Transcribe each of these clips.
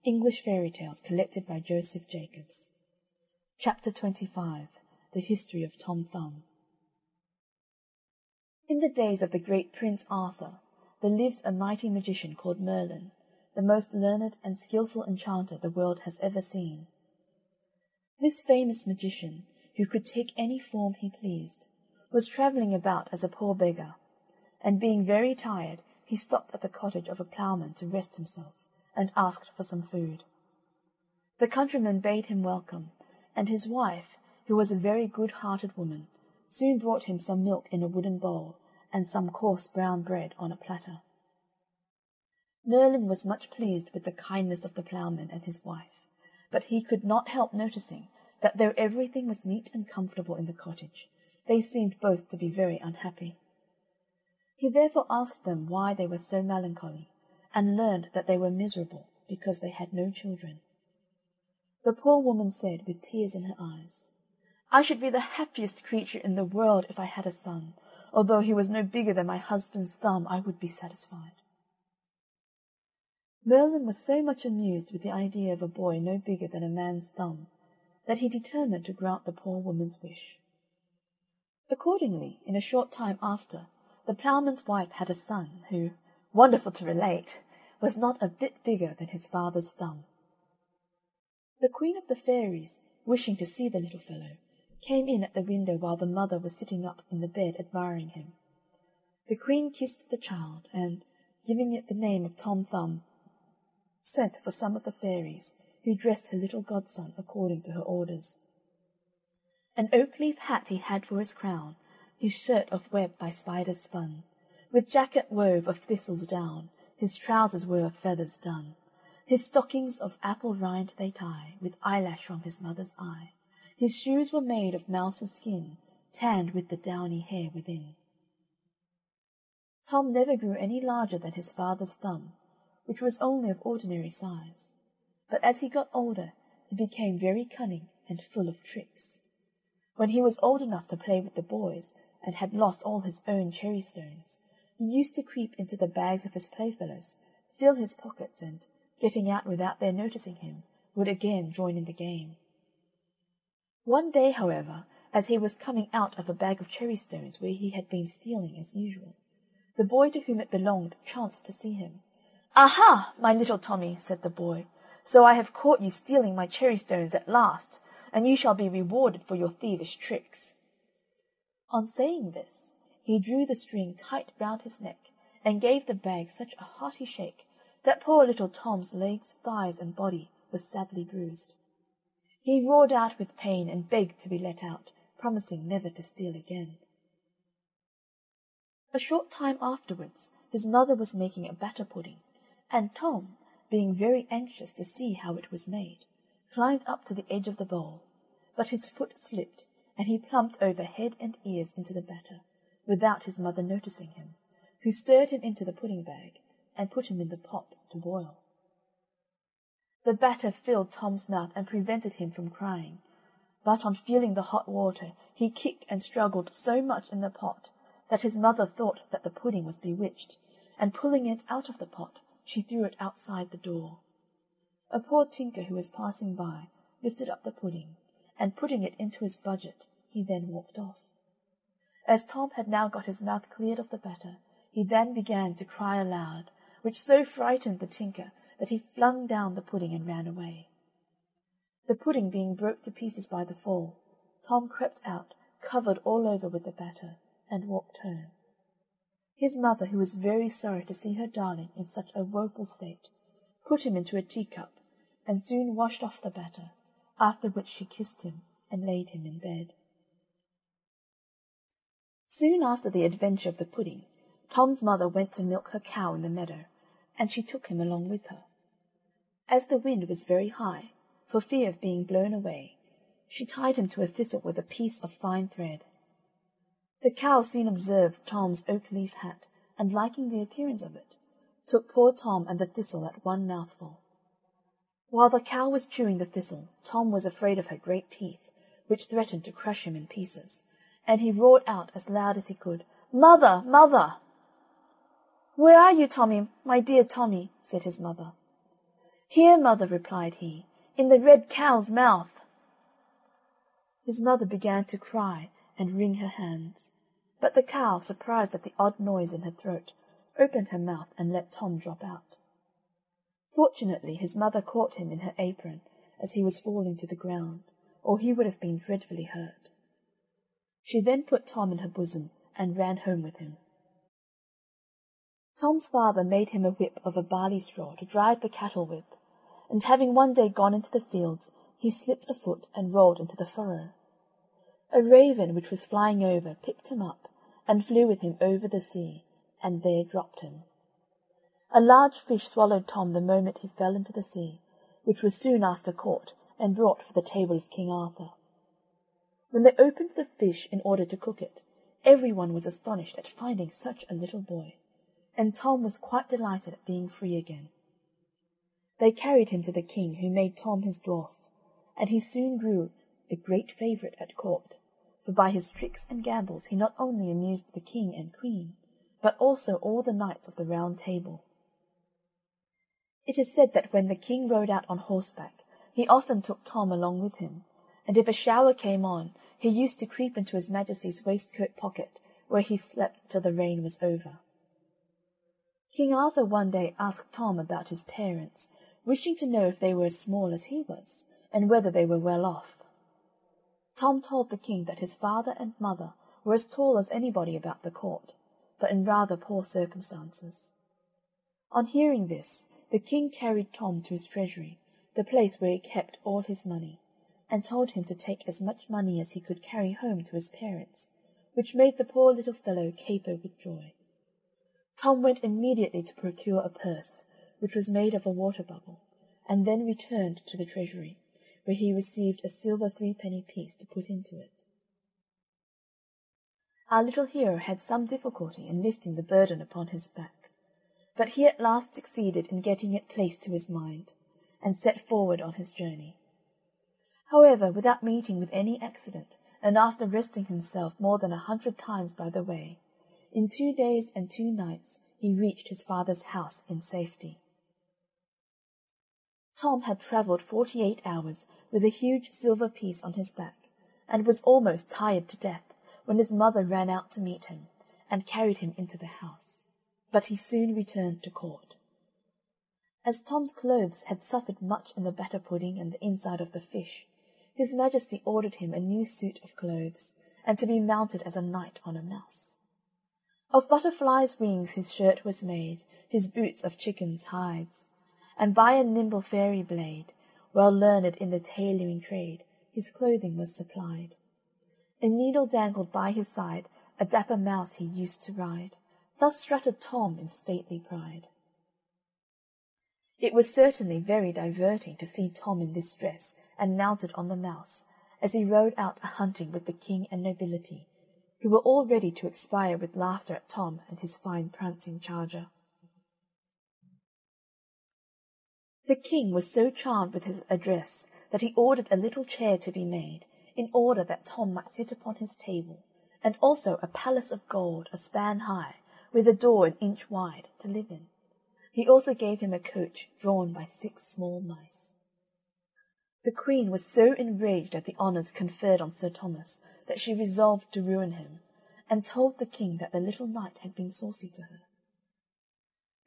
English Fairy Tales collected by Joseph Jacobs. Chapter 25. The History of Tom Thumb. In the days of the great Prince Arthur, there lived a mighty magician called Merlin, the most learned and skilful enchanter the world has ever seen. This famous magician, who could take any form he pleased, was travelling about as a poor beggar, and being very tired, he stopped at the cottage of a ploughman to rest himself, and asked for some food. The countryman bade him welcome, and his wife, who was a very good-hearted woman, soon brought him some milk in a wooden bowl, and some coarse brown bread on a platter. Merlin was much pleased with the kindness of the ploughman and his wife, but he could not help noticing that though everything was neat and comfortable in the cottage, they seemed both to be very unhappy. He therefore asked them why they were so melancholy, and learned that they were miserable because they had no children. The poor woman said, with tears in her eyes, "I should be the happiest creature in the world if I had a son. Although he was no bigger than my husband's thumb, I would be satisfied." Merlin was so much amused with the idea of a boy no bigger than a man's thumb, that he determined to grant the poor woman's wish. Accordingly, in a short time after, the ploughman's wife had a son who, wonderful to relate, was not a bit bigger than his father's thumb. The Queen of the Fairies, wishing to see the little fellow, came in at the window while the mother was sitting up in the bed admiring him. The Queen kissed the child, and, giving it the name of Tom Thumb, sent for some of the fairies, who dressed her little godson according to her orders. An oak-leaf hat he had for his crown, his shirt of web by spiders spun, with jacket wove of thistles down, his trousers were of feathers done, his stockings of apple rind they tie, with eyelash from his mother's eye, his shoes were made of mouse's skin, tanned with the downy hair within. Tom never grew any larger than his father's thumb, which was only of ordinary size, but as he got older he became very cunning and full of tricks. When he was old enough to play with the boys, and had lost all his own cherry-stones, he used to creep into the bags of his playfellows, fill his pockets, and, getting out without their noticing him, would again join in the game. One day, however, as he was coming out of a bag of cherry-stones where he had been stealing as usual, the boy to whom it belonged chanced to see him. "Aha, my little Tommy," said the boy, "so I have caught you stealing my cherry-stones at last, and you shall be rewarded for your thievish tricks." On saying this, he drew the string tight round his neck, and gave the bag such a hearty shake that poor little Tom's legs, thighs, and body was sadly bruised. He roared out with pain and begged to be let out, promising never to steal again. A short time afterwards his mother was making a batter pudding, and Tom, being very anxious to see how it was made, climbed up to the edge of the bowl, but his foot slipped, and he plumped over head and ears into the batter, without his mother noticing him, who stirred him into the pudding-bag, and put him in the pot to boil. The batter filled Tom's mouth and prevented him from crying, but on feeling the hot water he kicked and struggled so much in the pot that his mother thought that the pudding was bewitched, and pulling it out of the pot, she threw it outside the door. A poor tinker who was passing by lifted up the pudding, and putting it into his budget, he then walked off. As Tom had now got his mouth cleared of the batter, he then began to cry aloud, which so frightened the tinker that he flung down the pudding and ran away. The pudding being broke to pieces by the fall, Tom crept out, covered all over with the batter, and walked home. His mother, who was very sorry to see her darling in such a woeful state, put him into a teacup, and soon washed off the batter, after which she kissed him and laid him in bed. Soon after the adventure of the pudding, Tom's mother went to milk her cow in the meadow, and she took him along with her. As the wind was very high, for fear of being blown away, she tied him to a thistle with a piece of fine thread. The cow soon observed Tom's oak-leaf hat, and liking the appearance of it, took poor Tom and the thistle at one mouthful. While the cow was chewing the thistle, Tom was afraid of her great teeth, which threatened to crush him in pieces, and he roared out as loud as he could, "Mother, mother!" "Where are you, Tommy, my dear Tommy?" said his mother. "Here, mother," replied he, "in the red cow's mouth." His mother began to cry and wring her hands, but the cow, surprised at the odd noise in her throat, opened her mouth and let Tom drop out. Fortunately his mother caught him in her apron as he was falling to the ground, or he would have been dreadfully hurt. She then put Tom in her bosom and ran home with him. Tom's father made him a whip of a barley straw to drive the cattle with, and having one day gone into the fields, he slipped a foot and rolled into the furrow. A raven which was flying over picked him up and flew with him over the sea, and there dropped him. A large fish swallowed Tom the moment he fell into the sea, which was soon after caught and brought for the table of King Arthur. When they opened the fish in order to cook it, every one was astonished at finding such a little boy, and Tom was quite delighted at being free again. They carried him to the king, who made Tom his dwarf, and he soon grew a great favourite at court, for by his tricks and gambols he not only amused the king and queen, but also all the knights of the Round Table. It is said that when the king rode out on horseback, he often took Tom along with him, and if a shower came on, he used to creep into his Majesty's waistcoat pocket, where he slept till the rain was over. King Arthur one day asked Tom about his parents, wishing to know if they were as small as he was, and whether they were well off. Tom told the king that his father and mother were as tall as anybody about the court, but in rather poor circumstances. On hearing this, the king carried Tom to his treasury, the place where he kept all his money, and told him to take as much money as he could carry home to his parents, which made the poor little fellow caper with joy. Tom went immediately to procure a purse, which was made of a water bubble, and then returned to the treasury, where he received a silver 3-penny piece to put into it. Our little hero had some difficulty in lifting the burden upon his back, but he at last succeeded in getting it placed to his mind, and set forward on his journey. However, without meeting with any accident, and after resting himself more than 100 times by the way, in 2 days and 2 nights he reached his father's house in safety. Tom had travelled 48 hours with a huge silver piece on his back, and was almost tired to death when his mother ran out to meet him, and carried him into the house. But he soon returned to court. As Tom's clothes had suffered much in the batter pudding and the inside of the fish, his Majesty ordered him a new suit of clothes, and to be mounted as a knight on a mouse. Of butterflies' wings his shirt was made, his boots of chickens' hides, and by a nimble fairy blade, well learned in the tailoring trade, his clothing was supplied. A needle dangled by his side, a dapper mouse he used to ride. Thus strutted Tom in stately pride. It was certainly very diverting to see Tom in this dress, and mounted on the mouse, as he rode out a-hunting with the king and nobility, who were all ready to expire with laughter at Tom and his fine prancing charger. The king was so charmed with his address that he ordered a little chair to be made, in order that Tom might sit upon his table, and also a palace of gold a span high, with a door an inch wide, to live in. He also gave him a coach drawn by 6 small mice. The queen was so enraged at the honours conferred on Sir Thomas that she resolved to ruin him, and told the king that the little knight had been saucy to her.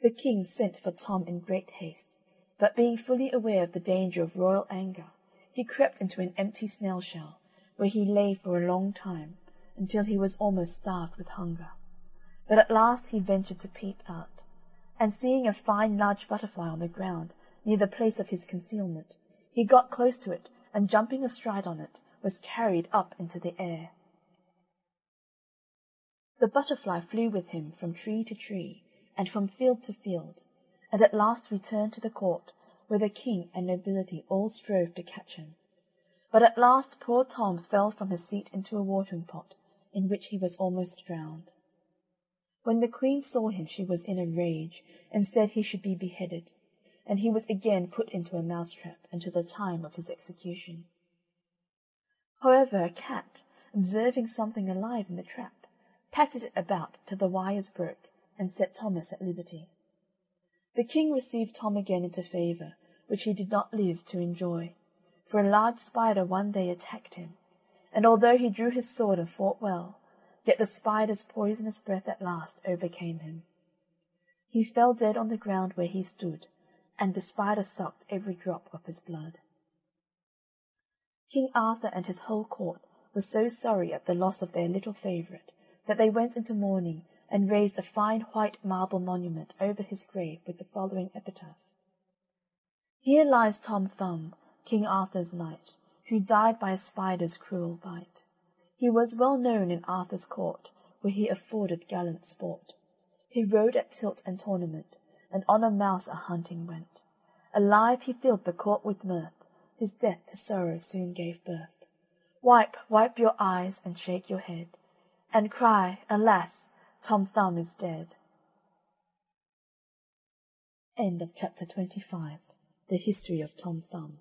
The king sent for Tom in great haste, but being fully aware of the danger of royal anger, he crept into an empty snail-shell, where he lay for a long time, until he was almost starved with hunger. But at last he ventured to peep out, and seeing a fine large butterfly on the ground, near the place of his concealment, he got close to it, and jumping astride on it, was carried up into the air. The butterfly flew with him from tree to tree, and from field to field, and at last returned to the court, where the king and nobility all strove to catch him. But at last poor Tom fell from his seat into a watering pot, in which he was almost drowned. When the queen saw him she was in a rage, and said he should be beheaded, and he was again put into a mousetrap until the time of his execution. However, a cat, observing something alive in the trap, patted it about till the wires broke, and set Thomas at liberty. The king received Tom again into favour, which he did not live to enjoy, for a large spider one day attacked him, and although he drew his sword and fought well, yet the spider's poisonous breath at last overcame him. He fell dead on the ground where he stood, and the spider sucked every drop of his blood. King Arthur and his whole court were so sorry at the loss of their little favourite that they went into mourning and raised a fine white marble monument over his grave with the following epitaph: Here lies Tom Thumb, King Arthur's knight, who died by a spider's cruel bite. He was well known in Arthur's court, where he afforded gallant sport. He rode at tilt and tournament, and on a mouse a-hunting went. Alive he filled the court with mirth, his death to sorrow soon gave birth. Wipe your eyes and shake your head, and cry, alas, Tom Thumb is dead. End of chapter 25. The History of Tom Thumb.